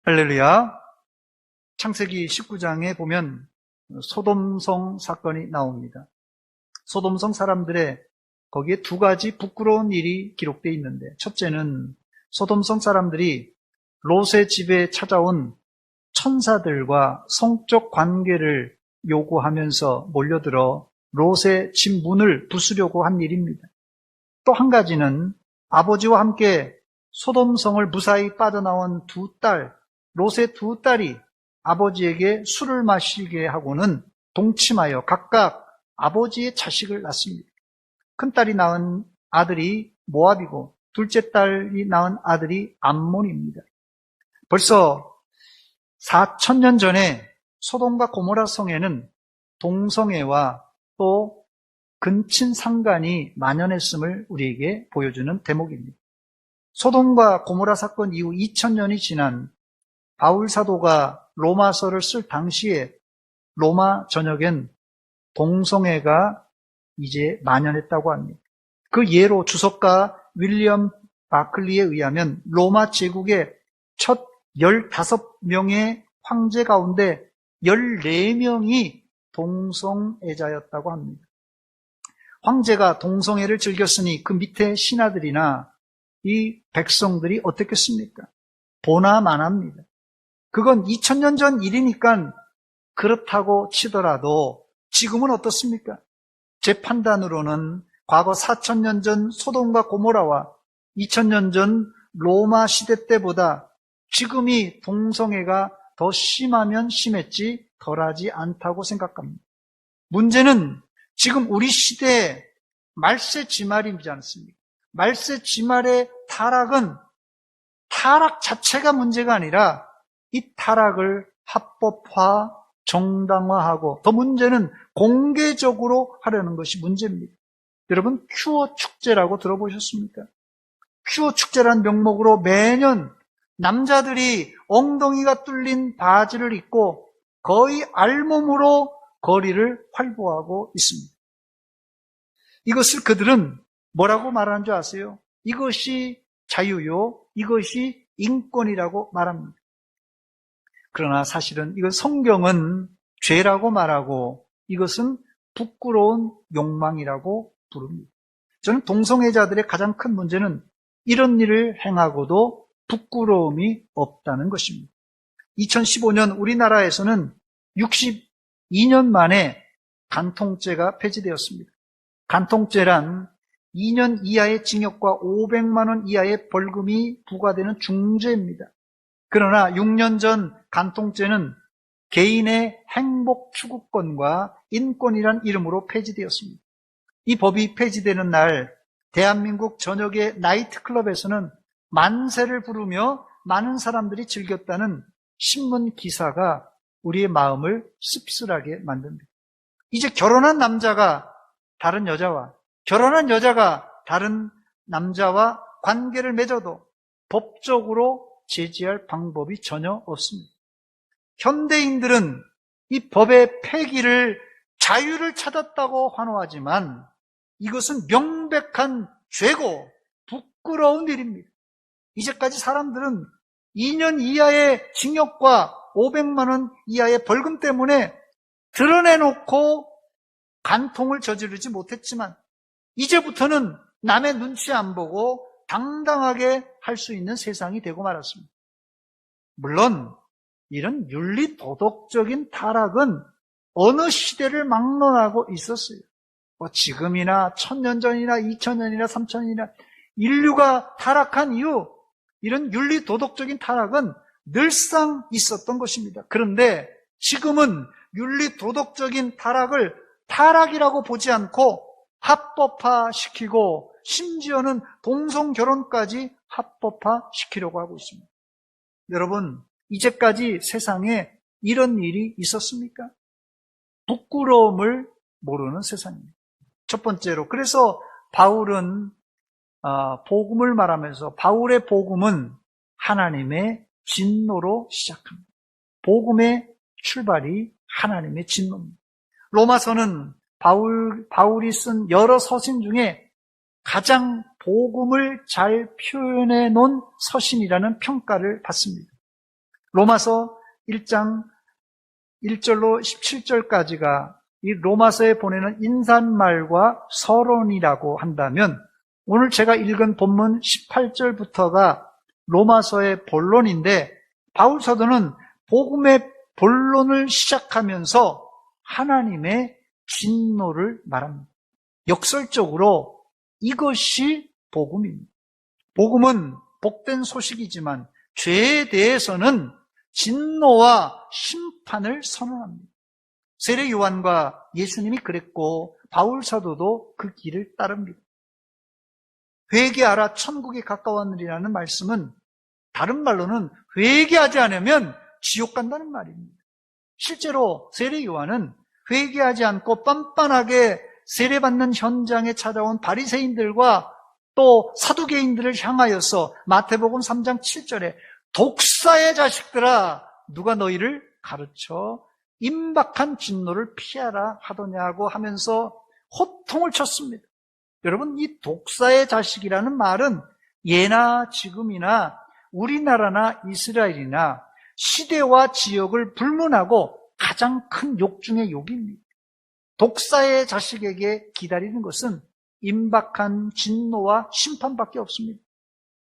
할렐루야. 창세기 19장에 보면 소돔성 사건이 나옵니다. 소돔성 사람들의 거기에 두 가지 부끄러운 일이 기록되어 있는데, 첫째는 소돔성 사람들이 롯의 집에 찾아온 천사들과 성적 관계를 요구하면서 몰려들어 롯의 집 문을 부수려고 한 일입니다. 또 한 가지는 아버지와 함께 소돔성을 무사히 빠져나온 롯의 두 딸이 아버지에게 술을 마시게 하고는 동침하여 각각 아버지의 자식을 낳습니다. 큰딸이 낳은 아들이 모압이고 둘째 딸이 낳은 아들이 암몬입니다. 벌써 4,000년 전에 소돔과 고모라 성에는 동성애와 또 근친 상간이 만연했음을 우리에게 보여주는 대목입니다. 소돔과 고모라 사건 이후 2000년이 지난 바울 사도가 로마서를 쓸 당시에 로마 전역엔 동성애가 이제 만연했다고 합니다. 그 예로 주석가 윌리엄 바클리에 의하면 로마 제국의 첫 15명의 황제 가운데 14명이 동성애자였다고 합니다. 황제가 동성애를 즐겼으니 그 밑에 신하들이나 이 백성들이 어떻겠습니까? 보나 마나입니다. 그건 2000년 전 일이니까 그렇다고 치더라도 지금은 어떻습니까? 제 판단으로는 과거 4000년 전 소돔과 고모라와 2000년 전 로마 시대 때보다 지금이 동성애가 더 심하면 심했지 덜하지 않다고 생각합니다. 문제는 지금 우리 시대의 말세지말이지 않습니까? 말세지말의 타락 자체가 문제가 아니라 이 타락을 합법화, 정당화하고 더 문제는 공개적으로 하려는 것이 문제입니다. 여러분, 큐어 축제라고 들어보셨습니까? 큐어 축제라는 명목으로 매년 남자들이 엉덩이가 뚫린 바지를 입고 거의 알몸으로 거리를 활보하고 있습니다. 이것을 그들은 뭐라고 말하는 줄 아세요? 이것이 자유요, 이것이 인권이라고 말합니다. 그러나 사실은 이건 성경은 죄라고 말하고 이것은 부끄러운 욕망이라고 부릅니다. 저는 동성애자들의 가장 큰 문제는 이런 일을 행하고도 부끄러움이 없다는 것입니다. 2015년 우리나라에서는 62년 만에 간통죄가 폐지되었습니다. 간통죄란 2년 이하의 징역과 500만 원 이하의 벌금이 부과되는 중죄입니다. 그러나 6년 전 간통죄는 개인의 행복 추구권과 인권이란 이름으로 폐지되었습니다. 이 법이 폐지되는 날 대한민국 전역의 나이트클럽에서는 만세를 부르며 많은 사람들이 즐겼다는 신문 기사가 우리의 마음을 씁쓸하게 만듭니다. 이제 결혼한 남자가 다른 여자와, 결혼한 여자가 다른 남자와 관계를 맺어도 법적으로 제지할 방법이 전혀 없습니다. 현대인들은 이 법의 폐기를 자유를 찾았다고 환호하지만 이것은 명백한 죄고 부끄러운 일입니다. 이제까지 사람들은 2년 이하의 징역과 500만 원 이하의 벌금 때문에 드러내놓고 간통을 저지르지 못했지만 이제부터는 남의 눈치 안 보고 당당하게 할 수 있는 세상이 되고 말았습니다. 물론 이런 윤리 도덕적인 타락은 어느 시대를 막론하고 있었어요. 지금이나 1000년 전이나 2000년이나 3000년이나 인류가 타락한 이후 이런 윤리 도덕적인 타락은 늘상 있었던 것입니다. 그런데 지금은 윤리 도덕적인 타락을 타락이라고 보지 않고 합법화시키고 심지어는 동성결혼까지 합법화시키려고 하고 있습니다. 여러분, 이제까지 세상에 이런 일이 있었습니까? 부끄러움을 모르는 세상입니다. 첫 번째로, 그래서 바울은 복음을 말하면서 바울의 복음은 하나님의 진노로 시작합니다. 복음의 출발이 하나님의 진노입니다. 로마서는 바울이 쓴 여러 서신 중에 가장 복음을 잘 표현해 놓은 서신이라는 평가를 받습니다. 로마서 1장 1절로 17절까지가 이 로마서에 보내는 인사말과 서론이라고 한다면 오늘 제가 읽은 본문 18절부터가 로마서의 본론인데 바울 사도는 복음의 본론을 시작하면서 하나님의 진노를 말합니다. 역설적으로 이것이 복음입니다. 복음은 복된 소식이지만 죄에 대해서는 진노와 심판을 선언합니다. 세례 요한과 예수님이 그랬고 바울 사도도 그 길을 따릅니다. 회개하라 천국에 가까웠느니라는 말씀은 다른 말로는 회개하지 않으면 지옥 간다는 말입니다. 실제로 세례 요한은 회개하지 않고 빤빤하게 세례받는 현장에 찾아온 바리새인들과 또 사두개인들을 향하여서 마태복음 3장 7절에 독사의 자식들아 누가 너희를 가르쳐 임박한 진노를 피하라 하더냐고 하면서 호통을 쳤습니다. 여러분, 이 독사의 자식이라는 말은 예나 지금이나 우리나라나 이스라엘이나 시대와 지역을 불문하고 가장 큰 욕 중의 욕입니다. 독사의 자식에게 기다리는 것은 임박한 진노와 심판밖에 없습니다.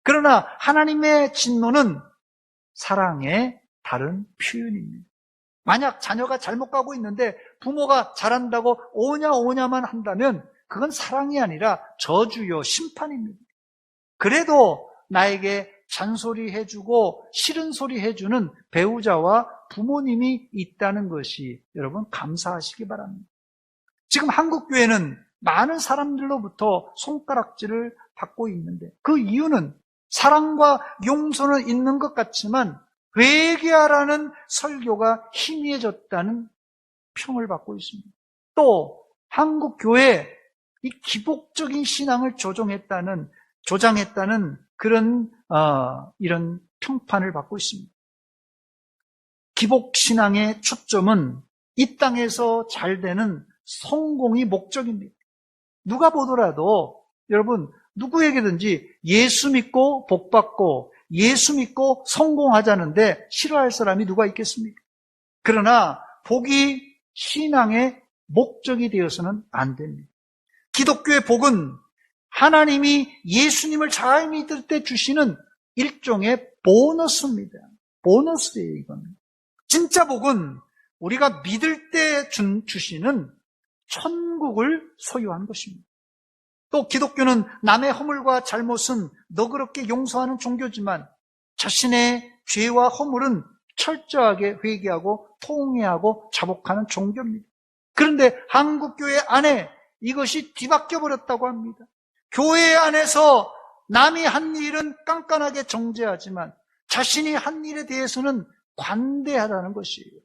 그러나 하나님의 진노는 사랑의 다른 표현입니다. 만약 자녀가 잘못 가고 있는데 부모가 잘한다고 오냐만 한다면 그건 사랑이 아니라 저주요 심판입니다. 그래도 나에게 잔소리 해주고 싫은 소리 해주는 배우자와 부모님이 있다는 것이 여러분 감사하시기 바랍니다. 지금 한국교회는 많은 사람들로부터 손가락질을 받고 있는데 그 이유는 사랑과 용서는 있는 것 같지만 회개하라는 설교가 희미해졌다는 평을 받고 있습니다. 또 한국교회 이 기복적인 신앙을 조장했다는 그런 이런 평판을 받고 있습니다. 기복신앙의 초점은 이 땅에서 잘 되는 성공이 목적입니다. 누가 보더라도 여러분 누구에게든지 예수 믿고 복 받고 예수 믿고 성공하자는데 싫어할 사람이 누가 있겠습니까? 그러나 복이 신앙의 목적이 되어서는 안 됩니다. 기독교의 복은 하나님이 예수님을 잘 믿을 때 주시는 일종의 보너스입니다. 보너스예요, 이건. 진짜 복은 우리가 믿을 때 주시는 천국을 소유한 것입니다. 또 기독교는 남의 허물과 잘못은 너그럽게 용서하는 종교지만 자신의 죄와 허물은 철저하게 회개하고 통회하고 자복하는 종교입니다. 그런데 한국교회 안에 이것이 뒤바뀌어 버렸다고 합니다. 교회 안에서 남이 한 일은 깐깐하게 정죄하지만 자신이 한 일에 대해서는 관대하다는 것이에요.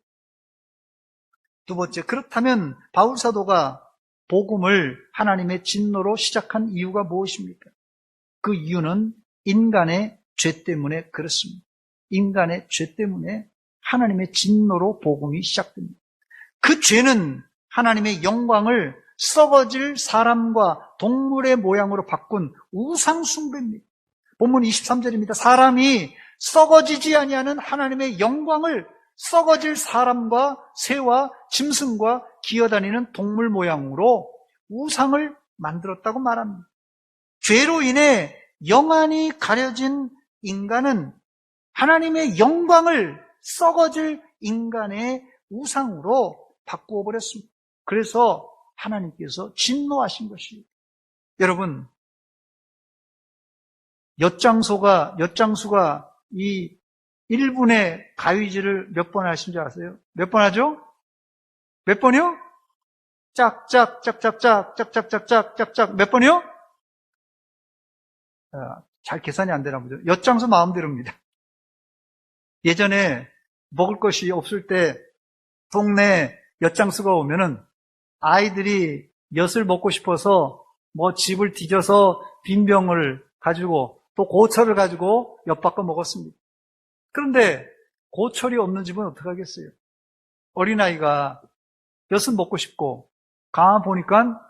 두 번째, 그렇다면 바울 사도가 복음을 하나님의 진노로 시작한 이유가 무엇입니까? 그 이유는 인간의 죄 때문에 그렇습니다. 인간의 죄 때문에 하나님의 진노로 복음이 시작됩니다. 그 죄는 하나님의 영광을 썩어질 사람과 동물의 모양으로 바꾼 우상 숭배입니다. 본문 23절입니다. 사람이 썩어지지 아니하는 하나님의 영광을 썩어질 사람과 새와 짐승과 기어다니는 동물 모양으로 우상을 만들었다고 말합니다. 죄로 인해 영안이 가려진 인간은 하나님의 영광을 썩어질 인간의 우상으로 바꾸어 버렸습니다. 그래서 하나님께서 진노하신 것이에요. 여러분, 엿장수가 이 1분의 가위질을 몇 번 하신 줄 아세요? 몇 번 하죠? 몇 번이요? 짝짝짝짝짝짝짝짝짝짝짝 몇 번이요? 잘 계산이 안 되나 보죠. 엿장수 마음대로입니다. 예전에 먹을 것이 없을 때 동네 엿장수가 오면은 아이들이 엿을 먹고 싶어서 뭐 집을 뒤져서 빈병을 가지고 또 고철을 가지고 엿 바꿔 먹었습니다. 그런데 고철이 없는 집은 어떡하겠어요? 어린아이가 엿은 먹고 싶고 가만 보니까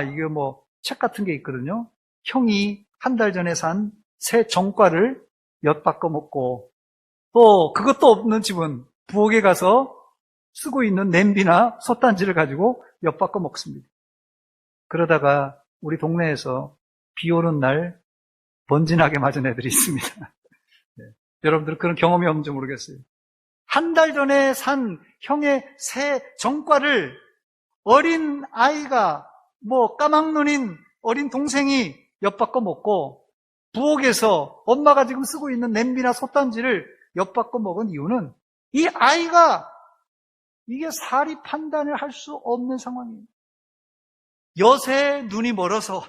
이게 뭐 책 같은 게 있거든요. 형이 한 달 전에 산 새 정과를 엿 바꿔 먹고 또 그것도 없는 집은 부엌에 가서 쓰고 있는 냄비나 솥단지를 가지고 엿바꿔 먹습니다. 그러다가 우리 동네에서 비 오는 날 번진하게 맞은 애들이 있습니다. 네. 여러분들 그런 경험이 없는지 모르겠어요. 한 달 전에 산 형의 새 정과를 어린 아이가 까막눈인 어린 동생이 엿바꿔 먹고 부엌에서 엄마가 지금 쓰고 있는 냄비나 솥단지를 엿바꿔 먹은 이유는 이 아이가 이게 사리 판단을 할 수 없는 상황이에요. 엿의 눈이 멀어서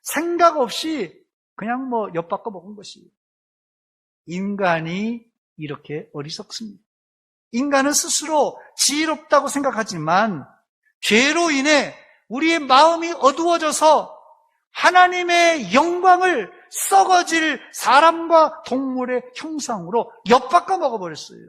생각 없이 그냥 엿바꿔 먹은 것이에요. 인간이 이렇게 어리석습니다. 인간은 스스로 지혜롭다고 생각하지만 죄로 인해 우리의 마음이 어두워져서 하나님의 영광을 썩어질 사람과 동물의 형상으로 엿바꿔 먹어버렸어요.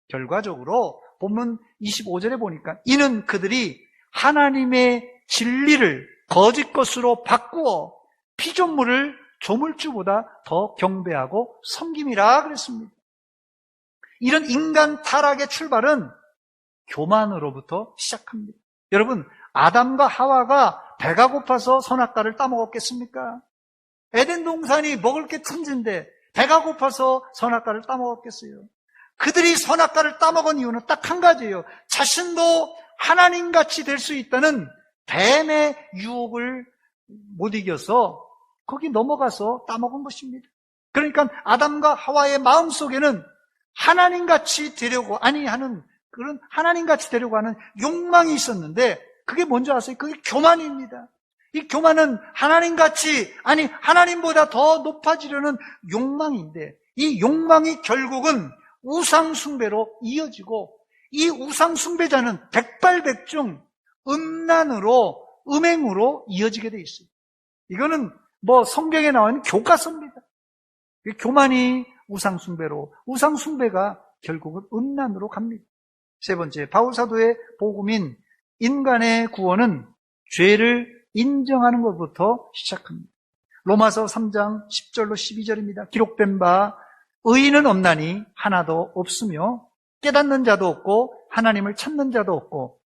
결과적으로 본문 25절에 보니까 이는 그들이 하나님의 진리를 거짓 것으로 바꾸어 피조물을 조물주보다 더 경배하고 섬김이라 그랬습니다. 이런 인간 타락의 출발은 교만으로부터 시작합니다. 여러분, 아담과 하와가 배가 고파서 선악과를 따먹었겠습니까? 에덴 동산이 먹을 게 천진데 배가 고파서 선악과를 따먹었겠어요? 그들이 선악과를 따먹은 이유는 딱 한 가지예요. 자신도 하나님같이 될 수 있다는 뱀의 유혹을 못 이겨서 거기 넘어가서 따먹은 것입니다. 그러니까 아담과 하와의 마음속에는 하나님같이 되려고 하는 그런 하나님같이 되려고 하는 욕망이 있었는데 그게 뭔지 아세요? 그게 교만입니다. 이 교만은 하나님보다 더 높아지려는 욕망인데 이 욕망이 결국은 우상숭배로 이어지고 이 우상숭배자는 백발백중 음행으로 이어지게 돼 있어요. 이거는 성경에 나오는 교과서입니다. 교만이 우상숭배로, 우상숭배가 결국은 음란으로 갑니다. 세 번째, 바울사도의 복음인 인간의 구원은 죄를 인정하는 것부터 시작합니다. 로마서 3장 10절로 12절입니다. 기록된 바 의인은 없나니 하나도 없으며 깨닫는 자도 없고 하나님을 찾는 자도 없고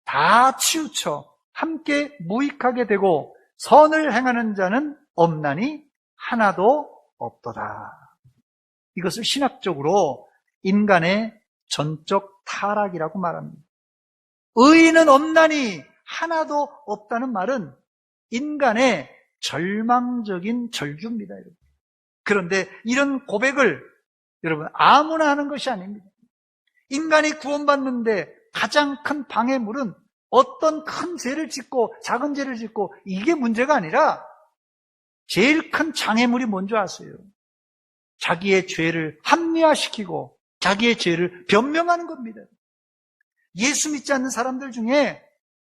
다 치우쳐 함께 무익하게 되고 선을 행하는 자는 없나니 하나도 없도다. 이것을 신학적으로 인간의 전적 타락이라고 말합니다. 의인은 없나니 하나도 없다는 말은 인간의 절망적인 절규입니다. 여러분. 그런데 이런 고백을 여러분 아무나 하는 것이 아닙니다. 인간이 구원받는데 가장 큰 방해물은 어떤 큰 죄를 짓고 작은 죄를 짓고 이게 문제가 아니라 제일 큰 장애물이 뭔지 아세요? 자기의 죄를 합리화시키고 자기의 죄를 변명하는 겁니다. 예수 믿지 않는 사람들 중에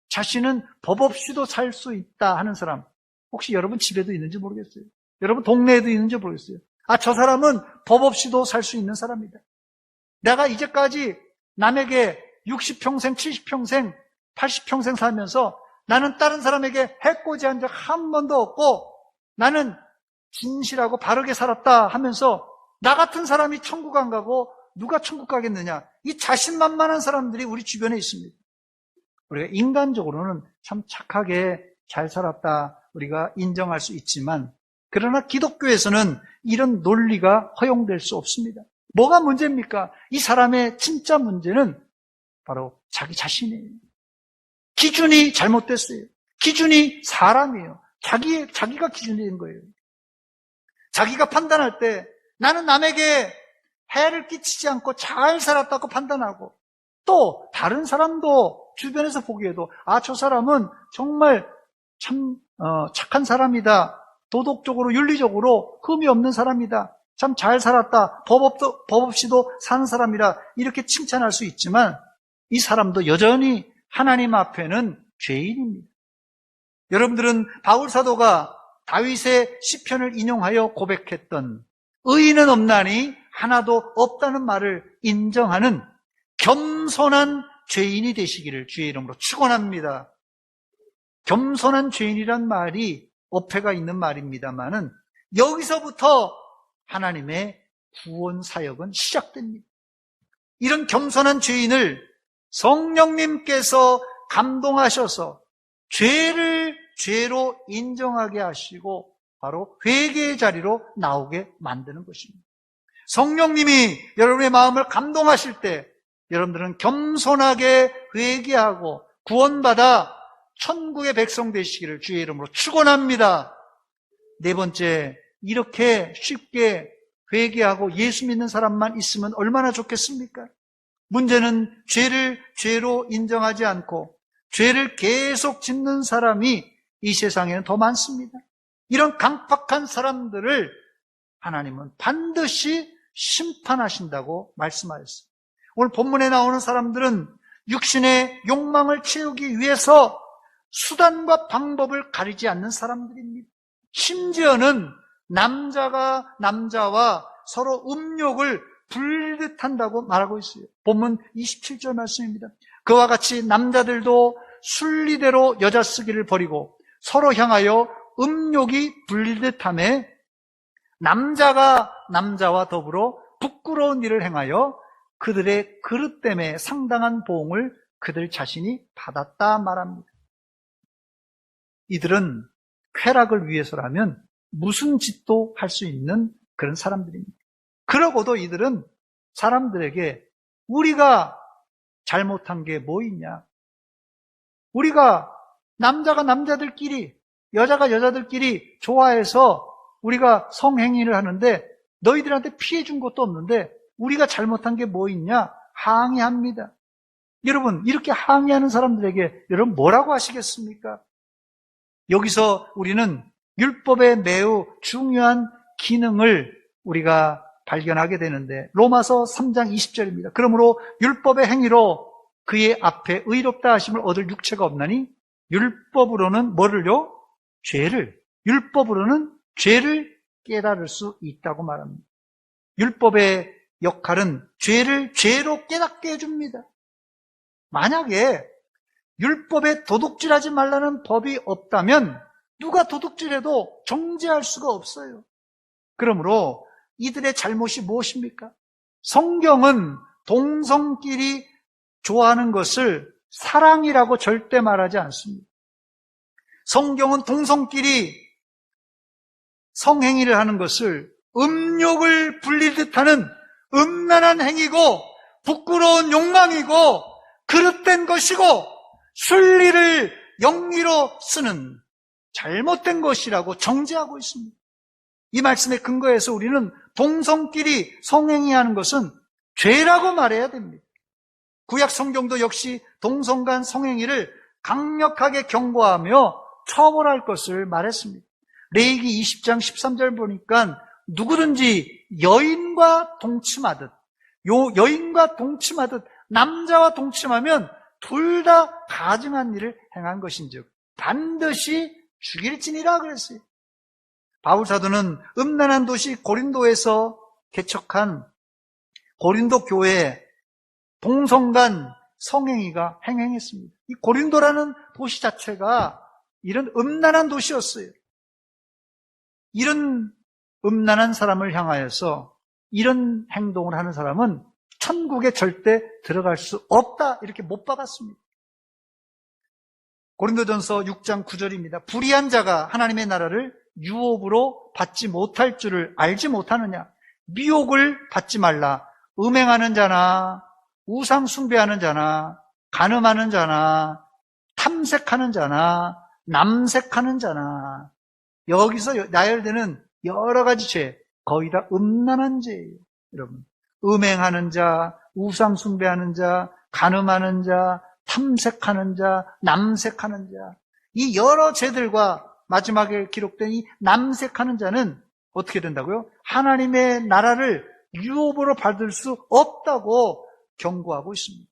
자신은 법 없이도 살 수 있다 하는 사람 혹시 여러분 집에도 있는지 모르겠어요. 여러분 동네에도 있는지 모르겠어요. 저 사람은 법 없이도 살 수 있는 사람이다. 내가 이제까지 남에게 60평생, 70평생, 80평생 살면서 나는 다른 사람에게 해코지한 적 한 번도 없고 나는 진실하고 바르게 살았다 하면서 나 같은 사람이 천국 안 가고 누가 천국 가겠느냐. 이 자신만만한 사람들이 우리 주변에 있습니다. 우리가 인간적으로는 참 착하게 잘 살았다 우리가 인정할 수 있지만 그러나 기독교에서는 이런 논리가 허용될 수 없습니다. 뭐가 문제입니까? 이 사람의 진짜 문제는 바로 자기 자신이에요. 기준이 잘못됐어요. 기준이 사람이에요. 자기가 기준이 된 거예요. 자기가 판단할 때 나는 남에게 해를 끼치지 않고 잘 살았다고 판단하고 또 다른 사람도 주변에서 보기에도 저 사람은 정말 참 착한 사람이다. 도덕적으로 윤리적으로 흠이 없는 사람이다. 참 잘 살았다. 법 없이도 사는 사람이라 이렇게 칭찬할 수 있지만 이 사람도 여전히 하나님 앞에는 죄인입니다. 여러분들은 바울 사도가 다윗의 시편을 인용하여 고백했던 의인은 없나니 하나도 없다는 말을 인정하는 겸손한 죄인이 되시기를 주의 이름으로 축원합니다. 겸손한 죄인이란 말이 어폐가 있는 말입니다만은 여기서부터 하나님의 구원 사역은 시작됩니다. 이런 겸손한 죄인을 성령님께서 감동하셔서 죄를 죄로 인정하게 하시고 바로 회개의 자리로 나오게 만드는 것입니다. 성령님이 여러분의 마음을 감동하실 때 여러분들은 겸손하게 회개하고 구원받아 천국의 백성 되시기를 주의 이름으로 축원합니다. 네 번째, 이렇게 쉽게 회개하고 예수 믿는 사람만 있으면 얼마나 좋겠습니까? 문제는 죄를 죄로 인정하지 않고 죄를 계속 짓는 사람이 이 세상에는 더 많습니다. 이런 강팍한 사람들을 하나님은 반드시 심판하신다고 말씀하셨어요. 오늘 본문에 나오는 사람들은 육신의 욕망을 채우기 위해서 수단과 방법을 가리지 않는 사람들입니다. 심지어는 남자가 남자와 서로 음욕을 불듯한다고 말하고 있어요. 본문 27절 말씀입니다. 그와 같이 남자들도 순리대로 여자 쓰기를 버리고 서로 향하여 음욕이 불듯함에 남자가 남자와 더불어 부끄러운 일을 행하여 그들의 그릇 때문에 상당한 보응을 그들 자신이 받았다 말합니다. 이들은 쾌락을 위해서라면 무슨 짓도 할 수 있는 그런 사람들입니다. 그러고도 이들은 사람들에게 우리가 잘못한 게 뭐 있냐? 우리가 남자가 남자들끼리, 여자가 여자들끼리 좋아해서 우리가 성행위를 하는데 너희들한테 피해 준 것도 없는데 우리가 잘못한 게 뭐 있냐? 항의합니다. 여러분, 이렇게 항의하는 사람들에게 여러분 뭐라고 하시겠습니까? 여기서 우리는 율법의 매우 중요한 기능을 우리가 발견하게 되는데 로마서 3장 20절입니다. 그러므로 율법의 행위로 그의 앞에 의롭다 하심을 얻을 육체가 없나니 율법으로는 뭐를요? 죄를. 율법으로는 죄를 깨달을 수 있다고 말합니다. 율법의 역할은 죄를 죄로 깨닫게 해줍니다. 만약에 율법에 도둑질하지 말라는 법이 없다면 누가 도둑질해도 정죄할 수가 없어요. 그러므로 이들의 잘못이 무엇입니까? 성경은 동성끼리 좋아하는 것을 사랑이라고 절대 말하지 않습니다. 성경은 동성끼리 성행위를 하는 것을 음욕을 불릴 듯하는 음란한 행위고 부끄러운 욕망이고 그릇된 것이고 순리를 영리로 쓰는 잘못된 것이라고 정죄하고 있습니다. 이 말씀에 근거해서 우리는 동성끼리 성행위하는 것은 죄라고 말해야 됩니다. 구약 성경도 역시 동성 간 성행위를 강력하게 경고하며 처벌할 것을 말했습니다. 레위기 20장 13절 보니까 누구든지 여인과 동침하듯 남자와 동침하면 둘 다 가증한 일을 행한 것인즉 반드시 죽일지니라 그랬어요. 바울 사도는 음란한 도시 고린도에서 개척한 고린도 교회에 동성 간 성행위가 행행했습니다. 이 고린도라는 도시 자체가 이런 음란한 도시였어요. 이런 음란한 사람을 향하여서 이런 행동을 하는 사람은 천국에 절대 들어갈 수 없다 이렇게 못 박았습니다. 고린도전서 6장 9절입니다. 불의한 자가 하나님의 나라를 유업으로 받지 못할 줄을 알지 못하느냐? 미혹을 받지 말라. 음행하는 자나 우상 숭배하는 자나 간음하는 자나 탐색하는 자나 남색하는 자나 여기서 나열되는 여러 가지 죄 거의 다 음란한 죄예요. 여러분, 음행하는 자, 우상 숭배하는 자, 간음하는 자, 탐색하는 자, 남색하는 자, 이 여러 죄들과 마지막에 기록된 이 남색하는 자는 어떻게 된다고요? 하나님의 나라를 유업으로 받을 수 없다고 경고하고 있습니다.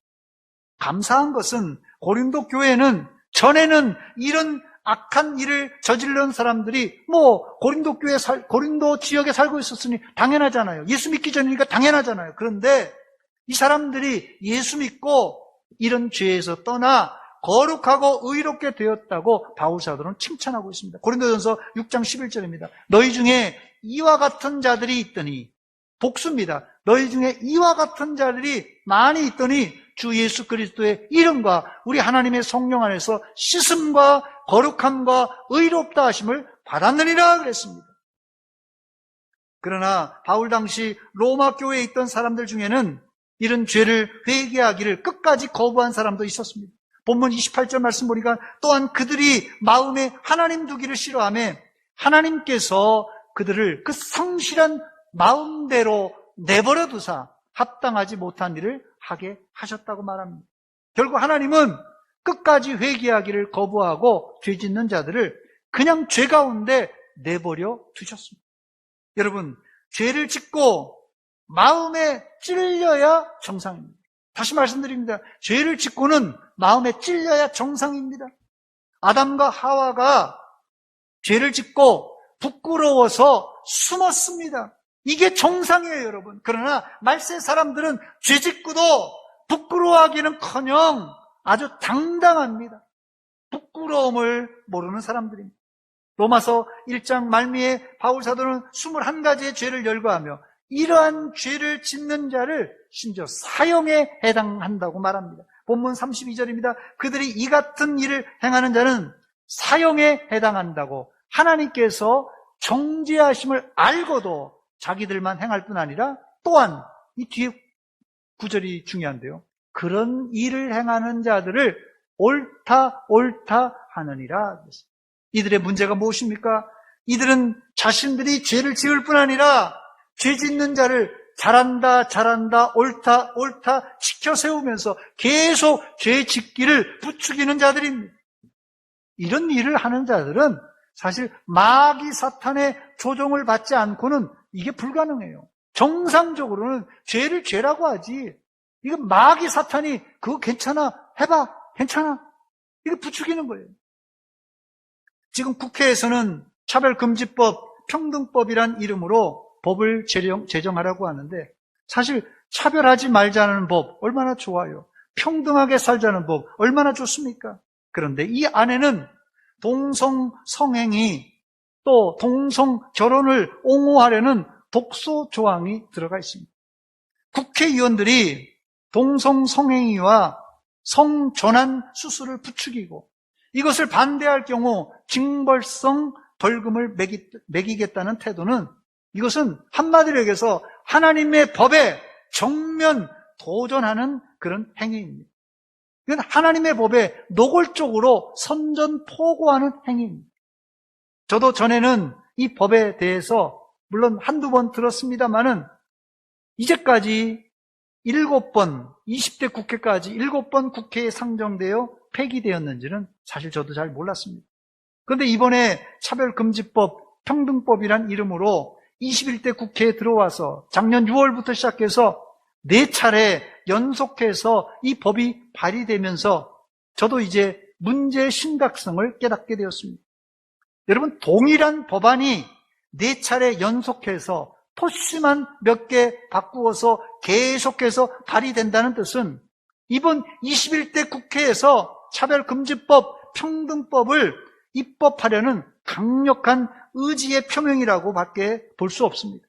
감사한 것은 고린도 교회는 전에는 이런 악한 일을 저지른 사람들이 고린도 지역에 살고 있었으니 당연하잖아요. 예수 믿기 전이니까 당연하잖아요. 그런데 이 사람들이 예수 믿고 이런 죄에서 떠나 거룩하고 의롭게 되었다고 바울 사도는 칭찬하고 있습니다. 고린도전서 6장 11절입니다. 너희 중에 이와 같은 자들이 있더니 복수입니다. 너희 중에 이와 같은 자들이 많이 있더니 주 예수 그리스도의 이름과 우리 하나님의 성령 안에서 씻음과 거룩함과 의롭다 하심을 받았느니라 그랬습니다. 그러나 바울 당시 로마 교회에 있던 사람들 중에는 이런 죄를 회개하기를 끝까지 거부한 사람도 있었습니다. 본문 28절 말씀 보니까 또한 그들이 마음에 하나님 두기를 싫어하며 하나님께서 그들을 그 성실한 마음대로 내버려 두사 합당하지 못한 일을 하게 하셨다고 말합니다. 결국 하나님은 끝까지 회개하기를 거부하고 죄 짓는 자들을 그냥 죄 가운데 내버려 두셨습니다. 여러분, 죄를 짓고 마음에 찔려야 정상입니다. 다시 말씀드립니다. 죄를 짓고는 마음에 찔려야 정상입니다. 아담과 하와가 죄를 짓고 부끄러워서 숨었습니다. 이게 정상이에요, 여러분. 그러나 말세 사람들은 죄 짓고도 부끄러워하기는커녕 아주 당당합니다. 부끄러움을 모르는 사람들입니다. 로마서 1장 말미에 바울 사도는 21가지의 죄를 열거하며 이러한 죄를 짓는 자를 심지어 사형에 해당한다고 말합니다. 본문 32절입니다. 그들이 이 같은 일을 행하는 자는 사형에 해당한다고 하나님께서 정죄하심을 알고도 자기들만 행할 뿐 아니라 또한 이 뒤에 구절이 중요한데요. 그런 일을 행하는 자들을 옳다 하느니라. 이들의 문제가 무엇입니까? 이들은 자신들이 죄를 지을 뿐 아니라 죄 짓는 자를 잘한다 옳다 지켜 세우면서 계속 죄 짓기를 부추기는 자들입니다. 이런 일을 하는 자들은 사실 마귀 사탄의 조종을 받지 않고는 이게 불가능해요. 정상적으로는 죄를 죄라고 하지. 이거 마귀 사탄이 그거 괜찮아 해봐 괜찮아 이거 부추기는 거예요. 지금 국회에서는 차별금지법, 평등법이란 이름으로 법을 제정하라고 하는데 사실 차별하지 말자는 법 얼마나 좋아요. 평등하게 살자는 법 얼마나 좋습니까? 그런데 이 안에는 동성 성행위 또 동성 결혼을 옹호하려는 독소 조항이 들어가 있습니다. 국회의원들이 동성 성행위와 성전환 수술을 부추기고 이것을 반대할 경우 징벌성 벌금을 매기겠다는 태도는 이것은 한마디로 얘기해서 하나님의 법에 정면 도전하는 그런 행위입니다. 이건 하나님의 법에 노골적으로 선전포고하는 행위입니다. 저도 전에는 이 법에 대해서 물론 한두 번 들었습니다만은 이제까지 7번, 20대 국회까지 7번 국회에 상정되어 폐기되었는지는 사실 저도 잘 몰랐습니다. 그런데 이번에 차별금지법, 평등법이란 이름으로 21대 국회에 들어와서 작년 6월부터 시작해서 4차례 연속해서 이 법이 발의되면서 저도 이제 문제의 심각성을 깨닫게 되었습니다. 여러분, 동일한 법안이 4차례 연속해서 토시만 몇 개 바꾸어서 계속해서 발의된다는 뜻은 이번 21대 국회에서 차별금지법, 평등법을 입법하려는 강력한 의지의 표명이라고 밖에 볼 수 없습니다.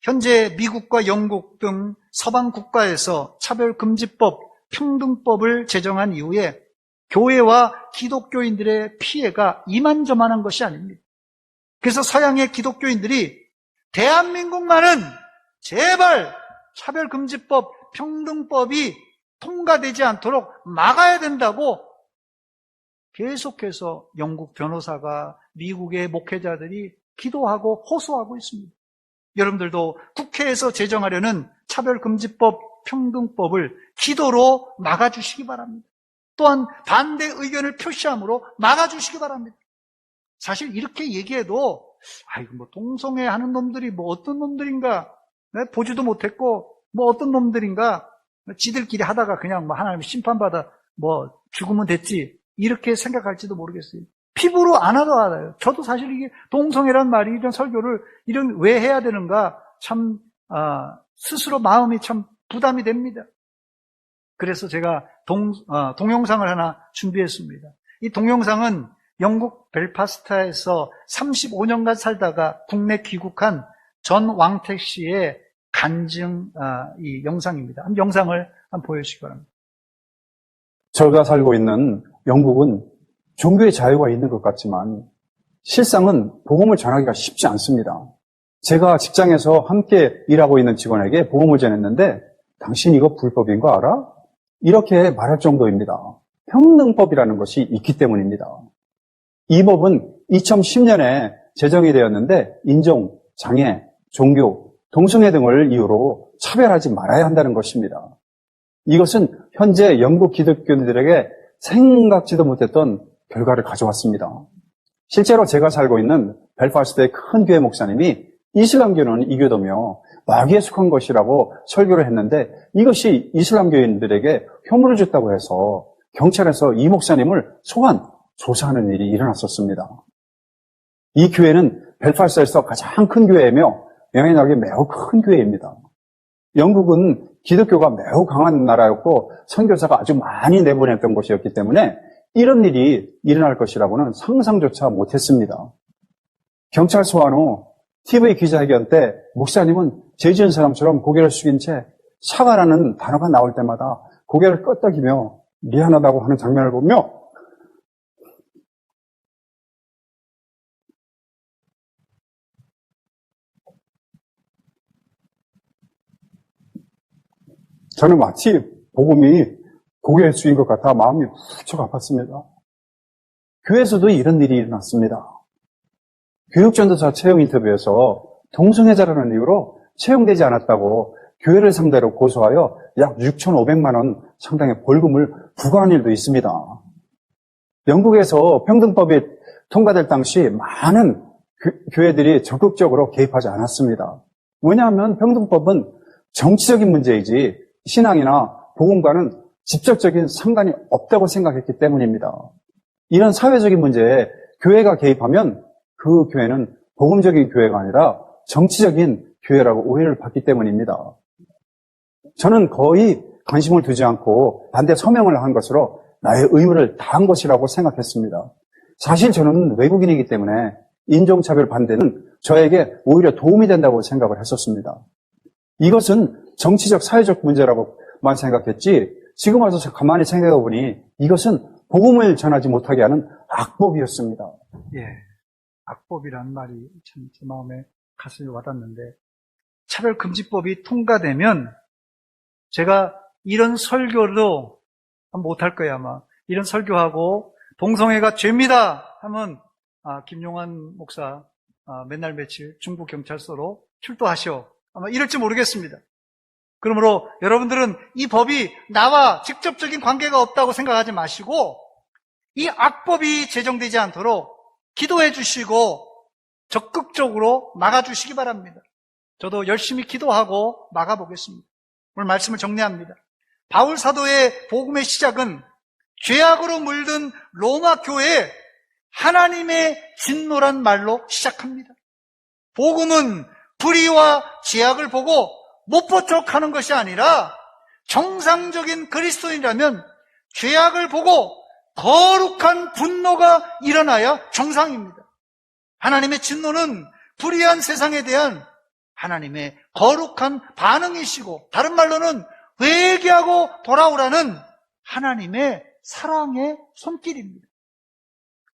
현재 미국과 영국 등 서방 국가에서 차별금지법, 평등법을 제정한 이후에 교회와 기독교인들의 피해가 이만저만한 것이 아닙니다. 그래서 서양의 기독교인들이 대한민국만은 제발 차별금지법, 평등법이 통과되지 않도록 막아야 된다고 계속해서 영국 변호사가 미국의 목회자들이 기도하고 호소하고 있습니다. 여러분들도 국회에서 제정하려는 차별금지법, 평등법을 기도로 막아주시기 바랍니다. 또한 반대 의견을 표시함으로 막아주시기 바랍니다. 사실 이렇게 얘기해도 아이고 뭐 동성애 하는 놈들이 뭐 어떤 놈들인가 보지도 못했고 뭐 어떤 놈들인가 지들끼리 하다가 그냥 뭐 하나님 심판받아 뭐 죽으면 됐지 이렇게 생각할지도 모르겠어요. 피부로 안 하도 알아요. 저도 사실 이게 동성애란 말이 이런 설교를 이런 왜 해야 되는가 참 스스로 마음이 참 부담이 됩니다. 그래서 제가 동영상을 하나 준비했습니다. 이 동영상은 영국 벨파스트에서 35년간 살다가 국내 귀국한 전 왕택 씨의 간증 이 영상입니다. 한 영상을 한번 보여주시기 바랍니다. 제가 살고 있는 영국은 종교의 자유가 있는 것 같지만 실상은 복음을 전하기가 쉽지 않습니다. 제가 직장에서 함께 일하고 있는 직원에게 복음을 전했는데 당신 이거 불법인 거 알아? 이렇게 말할 정도입니다. 평등법이라는 것이 있기 때문입니다. 이 법은 2010년에 제정이 되었는데 인종, 장애, 종교, 동성애 등을 이유로 차별하지 말아야 한다는 것입니다. 이것은 현재 영국 기독교인들에게 생각지도 못했던 결과를 가져왔습니다. 실제로 제가 살고 있는 벨파스트의 큰 교회 목사님이 이슬람교는 이교도며 마귀에 속한 것이라고 설교를 했는데 이것이 이슬람교인들에게 혐오를 줬다고 해서 경찰에서 이 목사님을 소환, 조사하는 일이 일어났었습니다. 이 교회는 벨파스트에서 가장 큰 교회이며 영향력이 매우 큰 교회입니다. 영국은 기독교가 매우 강한 나라였고 선교사가 아주 많이 내보냈던 곳이었기 때문에 이런 일이 일어날 것이라고는 상상조차 못했습니다. 경찰 소환 후 TV 기자회견 때 목사님은 죄 지은 사람처럼 고개를 숙인 채 사과라는 단어가 나올 때마다 고개를 끄덕이며 미안하다고 하는 장면을 보며 저는 마치 복음이 고개에 숙인 것 같아 마음이 무척 아팠습니다. 교회에서도 이런 일이 일어났습니다. 교육전도사 채용 인터뷰에서 동성애자라는 이유로 채용되지 않았다고 교회를 상대로 고소하여 약 6,500만 원 상당의 벌금을 부과한 일도 있습니다. 영국에서 평등법이 통과될 당시 많은 교회들이 적극적으로 개입하지 않았습니다. 왜냐하면 평등법은 정치적인 문제이지 신앙이나 복음과는 직접적인 상관이 없다고 생각했기 때문입니다. 이런 사회적인 문제에 교회가 개입하면 그 교회는 복음적인 교회가 아니라 정치적인 교회라고 오해를 받기 때문입니다. 저는 거의 관심을 두지 않고 반대 서명을 한 것으로 나의 의무를 다한 것이라고 생각했습니다. 사실 저는 외국인이기 때문에 인종차별 반대는 저에게 오히려 도움이 된다고 생각을 했었습니다. 이것은 정치적, 사회적 문제라고만 생각했지 지금 와서 가만히 생각해 보니 이것은 복음을 전하지 못하게 하는 악법이었습니다. 예, 악법이라는 말이 참 제 마음에 가슴이 와닿는데 차별금지법이 통과되면 제가 이런 설교도 못할 거예요 아마. 이런 설교하고 동성애가 죄입니다 하면 김용환 목사 맨날 며칠 중부 경찰서로 출두하셔 아마 이럴지 모르겠습니다. 그러므로 여러분들은 이 법이 나와 직접적인 관계가 없다고 생각하지 마시고 이 악법이 제정되지 않도록 기도해 주시고 적극적으로 막아주시기 바랍니다. 저도 열심히 기도하고 막아보겠습니다. 오늘 말씀을 정리합니다. 바울 사도의 복음의 시작은 죄악으로 물든 로마 교회에 하나님의 진노란 말로 시작합니다. 복음은 불의와 죄악을 보고 못 본 척하는 것이 아니라 정상적인 그리스도인이라면 죄악을 보고 거룩한 분노가 일어나야 정상입니다. 하나님의 진노는 불의한 세상에 대한 하나님의 거룩한 반응이시고 다른 말로는 회개하고 돌아오라는 하나님의 사랑의 손길입니다.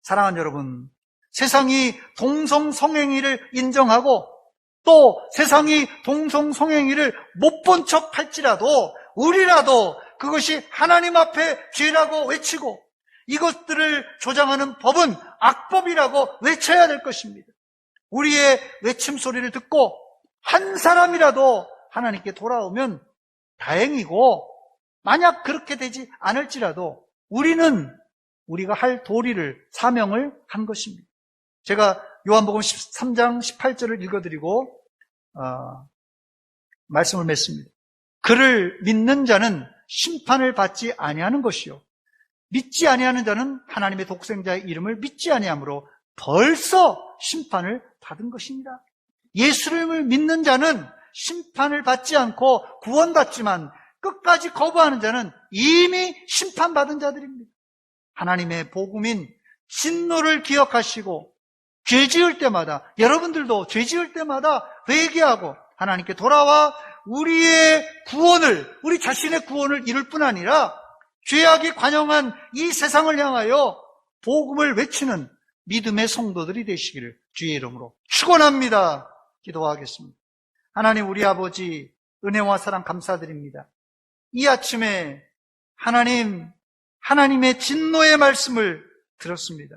사랑하는 여러분, 세상이 동성성행위를 인정하고 또 세상이 동성성행위를 못 본 척 할지라도 우리라도 그것이 하나님 앞에 죄라고 외치고 이것들을 조장하는 법은 악법이라고 외쳐야 될 것입니다. 우리의 외침 소리를 듣고 한 사람이라도 하나님께 돌아오면 다행이고 만약 그렇게 되지 않을지라도 우리가 할 도리를 사명을 한 것입니다. 제가 요한복음 13장 18절을 읽어드리고 말씀을 맺습니다. 그를 믿는 자는 심판을 받지 아니하는 것이요 믿지 아니하는 자는 하나님의 독생자의 이름을 믿지 아니하므로 벌써 심판을 받은 것입니다. 예수를 믿는 자는 심판을 받지 않고 구원받지만 끝까지 거부하는 자는 이미 심판받은 자들입니다. 하나님의 복음인 진노를 기억하시고 죄 지을 때마다, 여러분들도 죄 지을 때마다 회개하고 하나님께 돌아와 우리의 구원을, 우리 자신의 구원을 이룰 뿐 아니라 죄악에 관영한 이 세상을 향하여 복음을 외치는 믿음의 성도들이 되시기를 주의 이름으로 축원합니다. 기도하겠습니다. 하나님, 우리 아버지 은혜와 사랑 감사드립니다. 이 아침에 하나님의 진노의 말씀을 들었습니다.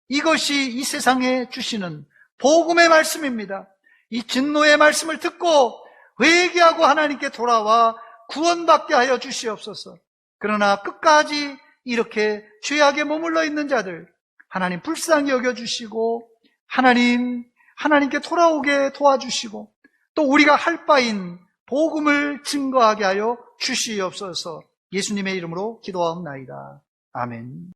이것이 이 세상에 주시는 복음의 말씀입니다. 이 진노의 말씀을 듣고 회개하고 하나님께 돌아와 구원받게 하여 주시옵소서. 그러나 끝까지 이렇게 죄악에 머물러 있는 자들 하나님 불쌍히 여겨주시고 하나님께 돌아오게 도와주시고 또 우리가 할 바인 복음을 증거하게 하여 주시옵소서. 예수님의 이름으로 기도하옵나이다. 아멘.